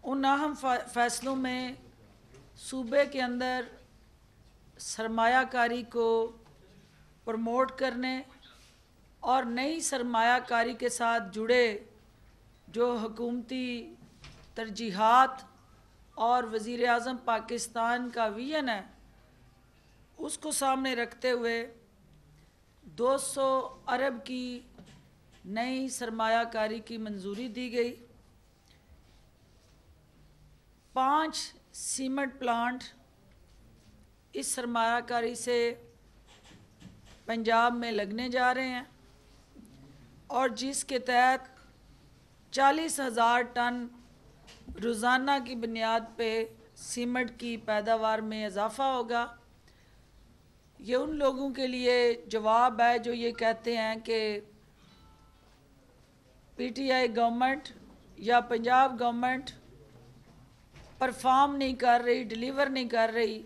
उन अहम फ़ैसलों में सूबे के अंदर सरमायाकारी को प्रमोट करने और नई सरमायाकारी के साथ जुड़े जो हुकूमती तरजीहात और वज़ीर आज़म पाकिस्तान का विज़न है, उसको सामने रखते हुए 200 अरब की नई सरमायाकारी की मंजूरी दी गई। 5 सीमेंट प्लांट इस सरमायाकारी से पंजाब में लगने जा रहे हैं और जिसके तहत 40,000 टन रोज़ाना की बुनियाद पे सीमेंट की पैदावार में इजाफ़ा होगा। ये उन लोगों के लिए जवाब है जो ये कहते हैं कि पीटीआई गवर्नमेंट या पंजाब गवर्नमेंट परफॉर्म नहीं कर रही, डिलीवर नहीं कर रही।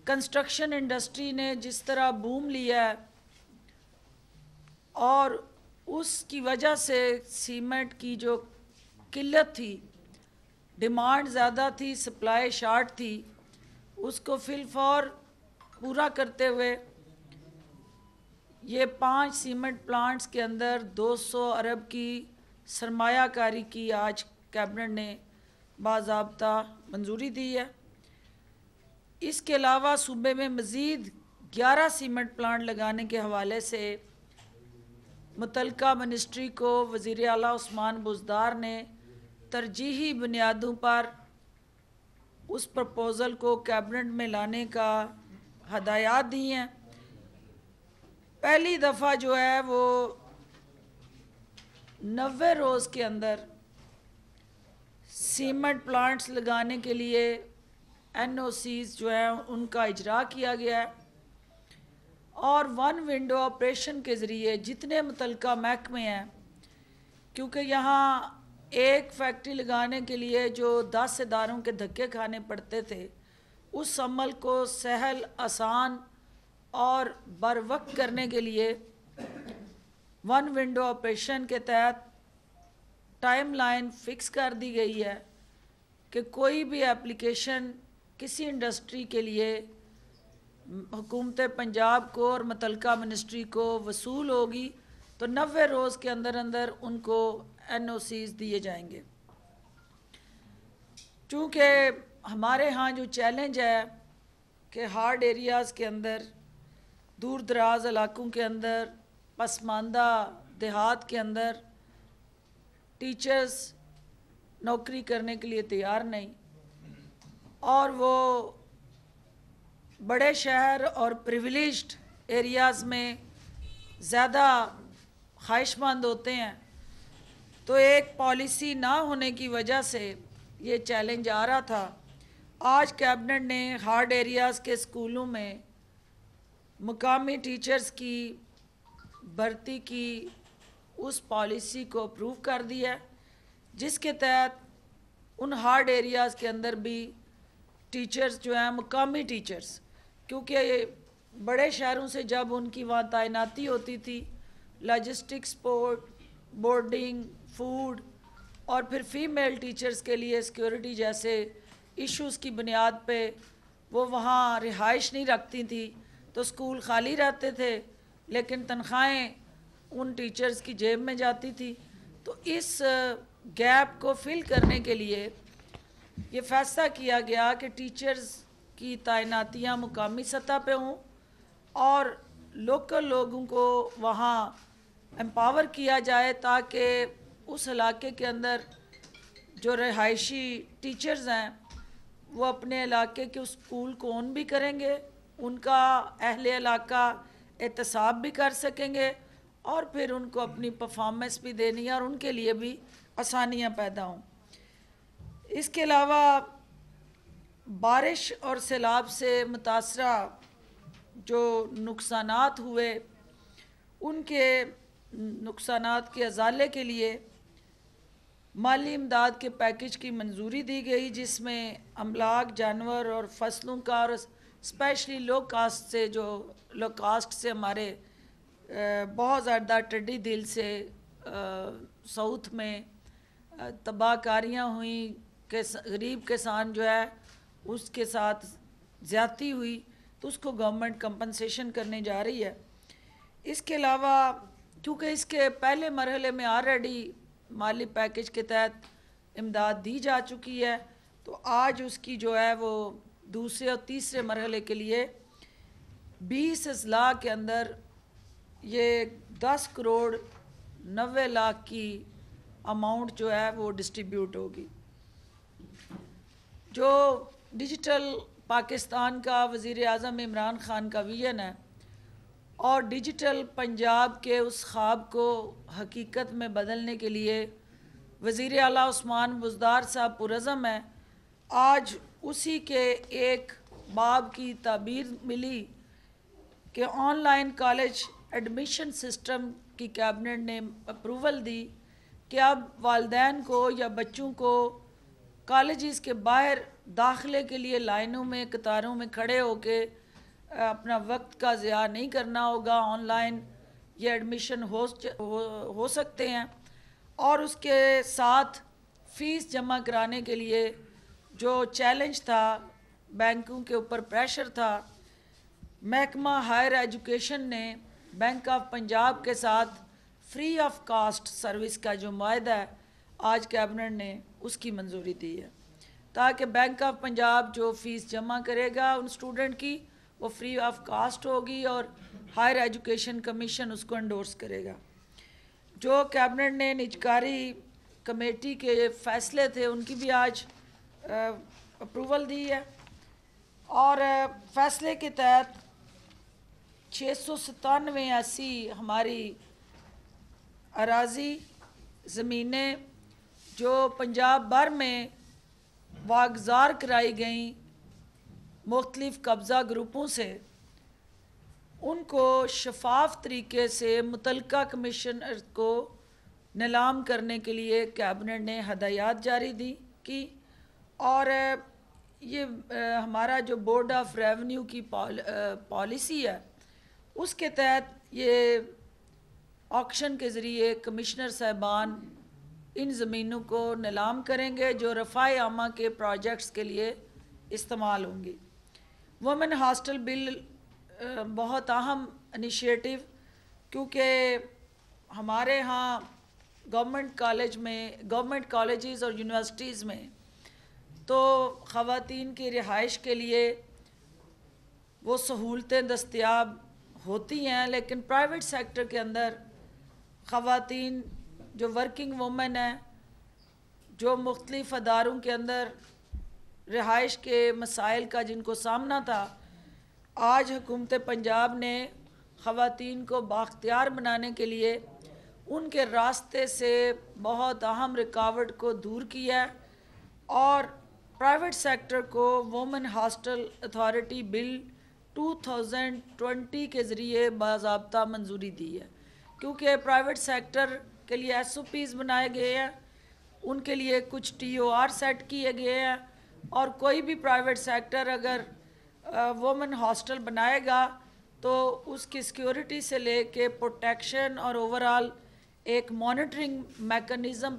कंस्ट्रक्शन इंडस्ट्री ने जिस तरह बूम लिया है और उसकी वजह से सीमेंट की जो किल्लत थी, डिमांड ज़्यादा थी, सप्लाई शार्ट थी, उसको फिलफौर पूरा करते हुए ये 5 सीमेंट प्लांट्स के अंदर 200 अरब की सरमायाकारी की आज कैबिनेट ने बाज़ाब्ता मंजूरी दी है। इसके अलावा सूबे में मज़ीद 11 सीमेंट प्लांट लगाने के हवाले से मुतलका मिनिस्ट्री को वज़ीर आला उस्मान बुज़दार ने तरजीही बुनियादों पर उस प्रपोज़ल को कैबिनेट में लाने का हदायत दी हैं। पहली दफ़ा जो है वो 90 रोज़ के अंदर सीमेंट प्लांट्स लगाने के लिए एनओसीज़ जो है उनका इजरा किया गया है और 1 विंडो ऑपरेशन के ज़रिए जितने मुतलका महकमे हैं, क्योंकि यहाँ एक फैक्ट्री लगाने के लिए जो 10 इदारों के धक्के खाने पड़ते थे, उस अमल को सहल, आसान और बर वक्त करने के लिए 1 विंडो ऑपरेशन के तहत टाइम लाइन फ़िक्स कर दी गई है कि कोई भी एप्लीकेशन किसी इंडस्ट्री के लिए हुकूमत पंजाब को और मुतलका मिनिस्ट्री को वसूल होगी तो 90 रोज़ के अंदर अंदर उनको एनओसीज़ दिए जाएंगे। चूँकि हमारे यहाँ जो चैलेंज है कि हार्ड एरियाज़ के अंदर, दूर दराज इलाकों के अंदर, पसमानदा देहात के अंदर टीचर्स नौकरी करने के लिए तैयार नहीं और वो बड़े शहर और प्रिविलेज्ड एरियाज़ में ज़्यादा ख्वाहिशमंद होते हैं, तो एक पॉलिसी ना होने की वजह से ये चैलेंज आ रहा था। आज कैबिनेट ने हार्ड एरियाज़ के स्कूलों में मुकामी टीचर्स की भर्ती की उस पॉलिसी को अप्रूव कर दिया है, जिसके तहत उन हार्ड एरियाज़ के अंदर भी टीचर्स जो हैं मुकामी टीचर्स, क्योंकि बड़े शहरों से जब उनकी वहाँ तैनाती होती थी, लॉजिस्टिक्स, बोर्डिंग, फूड और फिर फीमेल टीचर्स के लिए सिक्योरिटी जैसे इश्यूज़ की बुनियाद पे वो वहाँ रिहाइश नहीं रखती थी, तो स्कूल खाली रहते थे लेकिन तनख्वाहें उन टीचर्स की जेब में जाती थी। तो इस गैप को फिल करने के लिए ये फैसला किया गया कि टीचर्स की तैनातियाँ मुकामी सतह पे हों और लोकल लोगों को वहाँ एम्पावर किया जाए ताकि उस इलाके के अंदर जो रिहायशी टीचर्स हैं वो अपने इलाके के उस स्कूल को ओन भी करेंगे, उनका अहले इलाका एहतसाब भी कर सकेंगे और फिर उनको अपनी परफॉर्मेंस भी देनी है और उनके लिए भी आसानियाँ पैदा हों। इसके अलावा बारिश और सैलाब से मुतासरा जो नुकसानात हुए, उनके नुकसानात के अजाले के लिए माली इमदाद के पैकेज की मंजूरी दी गई, जिसमें अमलाक, जानवर और फसलों का और स्पेशली लो कास्ट से हमारे बहुत ज़्यादा टिड्डी दिल से साउथ में तबाहकारियाँ हुई, गरीब किसान जो है उसके साथ ज़्यादती हुई, तो उसको गवर्नमेंट कंपनसेशन करने जा रही है। इसके अलावा क्योंकि इसके पहले मरहले में ऑलरेडी माली पैकेज के तहत इमदाद दी जा चुकी है, तो आज उसकी जो है वो दूसरे और तीसरे मरहले के लिए 20 अजला के अंदर ये 10 करोड़ 90 लाख की अमाउंट जो है वो डिस्ट्रीब्यूट होगी। जो डिजिटल पाकिस्तान का वज़ीर आज़म इमरान ख़ान का विज़न है और डिजिटल पंजाब के उस ख्वाब को हकीकत में बदलने के लिए वज़ीर आला उस्मान बुज़दार साहब पुरज़म है। आज उसी के एक बाब की ताबीर मिली कि ऑनलाइन कॉलेज एडमिशन सिस्टम की कैबिनेट ने अप्रूवल दी कि अब वालिदैन को या बच्चों को कॉलेजेस के बाहर दाखिले के लिए लाइनों में कतारों में खड़े होके अपना वक्त का ज़िया नहीं करना होगा। ऑनलाइन ये एडमिशन हो सकते हैं और उसके साथ फ़ीस जमा कराने के लिए जो चैलेंज था, बैंकों के ऊपर प्रेशर था, महकमा हायर एजुकेशन ने बैंक ऑफ पंजाब के साथ फ्री ऑफ कास्ट सर्विस का जो मुआहदा है आज कैबिनेट ने उसकी मंजूरी दी है, ताकि बैंक ऑफ पंजाब जो फ़ीस जमा करेगा उन स्टूडेंट की वो फ्री ऑफ कास्ट होगी और हायर एजुकेशन कमीशन उसको एंडोर्स करेगा। जो कैबिनेट ने निजकारी कमेटी के फ़ैसले थे उनकी भी आज अप्रूवल दी है और फ़ैसले के तहत 697 ऐसी हमारी अराजी ज़मीनें जो पंजाब भर में वागज़ार कराई गई मुख्तलिफ़ कब्ज़ा ग्रुपों से, उनको शफाफ तरीके से मुतलका कमिश्नर को नीलाम करने के लिए कैबिनेट ने हदायत जारी की और ये हमारा जो बोर्ड ऑफ रेवेन्यू की पॉलिसी है उसके तहत ये ऑक्शन के ज़रिए कमिश्नर साहबान इन ज़मीनों को नीलाम करेंगे जो रफ़ाए आमा के प्रोजेक्ट्स के लिए इस्तेमाल होंगी। वुमेन हॉस्टल बिल बहुत अहम इनिशिएटिव, क्योंकि हमारे यहाँ गवर्नमेंट कॉलेजेस और यूनिवर्सिटीज़ में तो ख़वातीन की रिहाइश के लिए वो सहूलतें दस्तयाब होती हैं, लेकिन प्राइवेट सेक्टर के अंदर ख़वातीन जो वर्किंग वुमेन हैं, जो मुख्तलिफ़ अदारों के अंदर रिहाइश के मसाइल का जिनको सामना था, आज हुकूमत पंजाब ने ख़वातीन को बाख्तियार बनाने के लिए उनके रास्ते से बहुत अहम रुकावट को दूर किया और प्राइवेट सेक्टर को वुमेन हॉस्टल अथॉरिटी बिल 2020 के ज़रिए बाज़ाब्ता मंजूरी दी है, क्योंकि प्राइवेट सेक्टर के लिए SOPs बनाए गए हैं, उनके लिए कुछ TOR सेट किए गए हैं और कोई भी प्राइवेट सेक्टर अगर वुमेन हॉस्टल बनाएगा तो उसकी सिक्योरिटी से लेके प्रोटेक्शन और ओवरऑल एक मॉनिटरिंग मेकनिज़म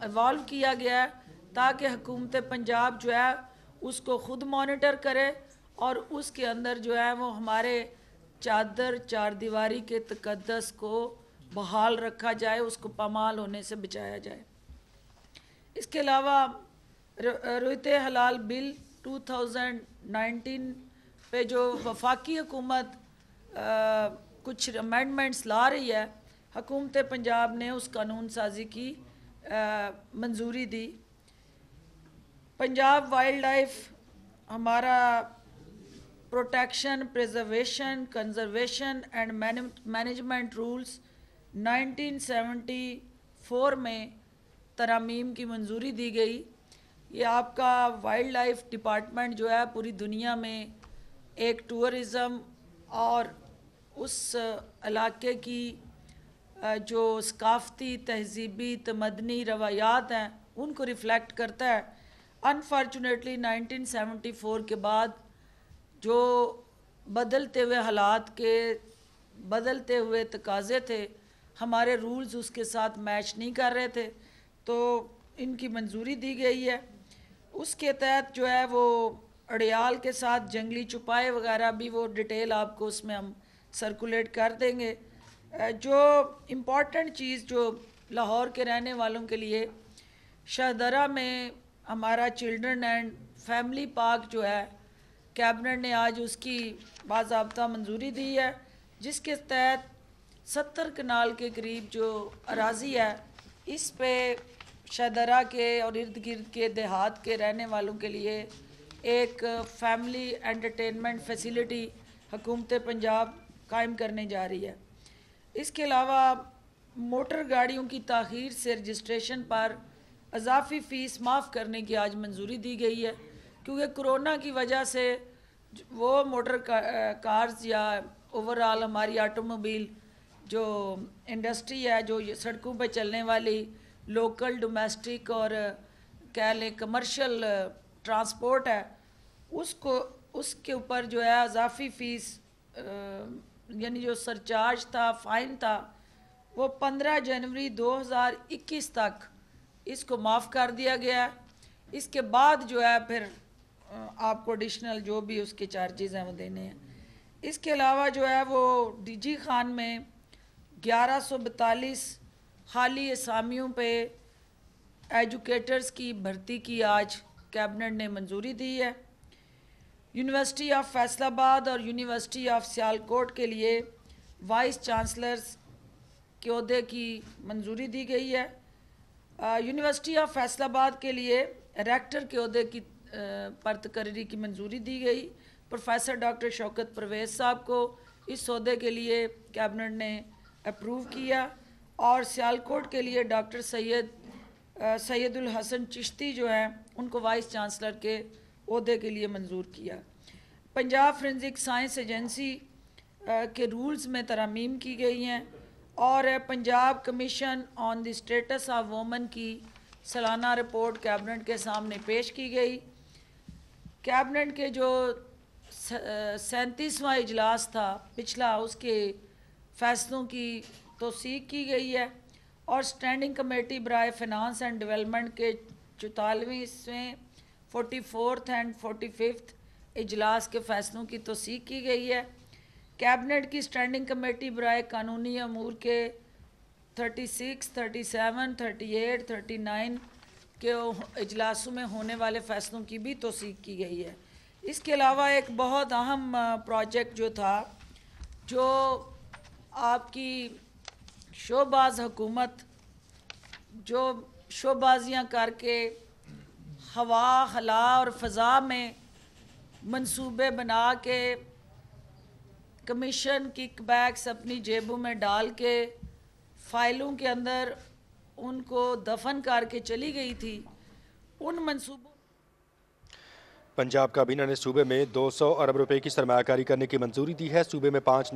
इवॉल्व किया गया है ताकि हुकूमत पंजाब जो है उसको ख़ुद मॉनिटर करे और उसके अंदर जो है वो हमारे चार दीवारी के तकद्दस को बहाल रखा जाए, उसको पामाल होने से बचाया जाए। इसके अलावा रुयते हलाल बिल 2019 पे जो वफाकी हुकूमत कुछ अमेंडमेंट्स ला रही है, हुकूमत पंजाब ने उस कानून साजी की मंजूरी दी। पंजाब वाइल्ड लाइफ हमारा protection, preservation, conservation and management rules 1974 में तरामीम की मंजूरी दी गई। ये आपका वाइल्ड लाइफ डिपार्टमेंट जो है पूरी दुनिया में एक टूरिज़म और उस इलाके की जो सकाफ़ती तहज़ीबी तमदनी रवायात हैं उनको रिफ़्लेक्ट करता है। अनफॉर्चुनेटली 1974 के बाद जो बदलते हुए हालात के बदलते हुए तकाज़े थे, हमारे रूल्स उसके साथ मैच नहीं कर रहे थे, तो इनकी मंजूरी दी गई है। उसके तहत जो है वो अड़ियाल के साथ जंगली चुपाए वगैरह भी, वो डिटेल आपको उसमें हम सर्कुलेट कर देंगे। जो इम्पॉर्टेंट चीज़ जो लाहौर के रहने वालों के लिए, शाहदरा में हमारा चिल्ड्रन एंड फैमिली पार्क जो है, कैबिनेट ने आज उसकी बाज़ाब्ता मंजूरी दी है, जिसके तहत 70 कनाल के करीब जो अराजी है, इस पे शाहदरा के और इर्द गिर्द के देहात के रहने वालों के लिए एक फैमिली एंटरटेनमेंट फैसिलिटी हुकूमत पंजाब कायम करने जा रही है। इसके अलावा मोटर गाड़ियों की ताख़ीर से रजिस्ट्रेशन पर अजाफी फ़ीस माफ़ करने की आज मंजूरी दी गई है, क्योंकि कोरोना की वजह से वो मोटर कार्स या ओवरऑल हमारी ऑटोमोबाइल जो इंडस्ट्री है, जो सड़कों पर चलने वाली लोकल डोमेस्टिक और कह लें कमर्शियल ट्रांसपोर्ट है, उसके ऊपर जो है अजाफी फ़ीस यानी जो सरचार्ज था, फ़ाइन था, वो 15 जनवरी 2021 तक इसको माफ़ कर दिया गया है। इसके बाद जो है फिर आपको एडिशनल जो भी उसके चार्जेस हैं वो देने हैं। इसके अलावा जो है वो डीजी खान में 1142 हाली असामियों पे एजुकेटर्स की भर्ती की आज कैबिनेट ने मंजूरी दी है। यूनिवर्सिटी ऑफ फैसलाबाद और यूनिवर्सिटी ऑफ सियालकोट के लिए वाइस चांसलर्स के ओहदे की मंजूरी दी गई है। यूनिवर्सिटी ऑफ फैसलाबाद के लिए रेक्टर के ओहदे की पर तकर्री की मंजूरी दी गई। प्रोफेसर डॉक्टर शौकत परवेज़ साहब को इस ओहदे के लिए कैबिनेट ने अप्रूव किया, और सियालकोट के लिए डॉक्टर सैयदुल हसन चिश्ती जो हैं उनको वाइस चांसलर के ओहदे के लिए मंजूर किया। पंजाब फोरेंसिक साइंस एजेंसी के रूल्स में तरमीम की गई हैं, और Punjab commission on the status of woman की सालाना रिपोर्ट कैबिनेट के सामने पेश की गई। कैबिनेट के जो 37वां इजलास था पिछला, उसके फ़ैसलों की तौसीक की गई है, और स्टैंडिंग कमेटी बराए फ़िनांस एंड डेवलपमेंट के 44वें 44th एंड 45th इजलास के फ़ैसलों की तौसीक की गई है। कैबिनेट की स्टैंडिंग कमेटी बराए कानूनी अमूर के 36, 37, 38, 39 के इजलासों में होने वाले फ़ैसलों की भी तौसीक की गई है। इसके अलावा एक बहुत अहम प्रोजेक्ट जो था, जो आपकी शोबाज हुकूमत जो शोबाजियाँ करके हवा, खला और फ़ज़ा में मंसूबे बना के कमीशन किकबैक्स अपनी जेबों में डाल के फ़ाइलों के अंदर उनको दफन करके चली गई थी, उन मंसूबों। पंजाब काबीना ने सूबे में 200 अरब रुपए की सरमायाकारी करने की मंजूरी दी है। सूबे में 5 नए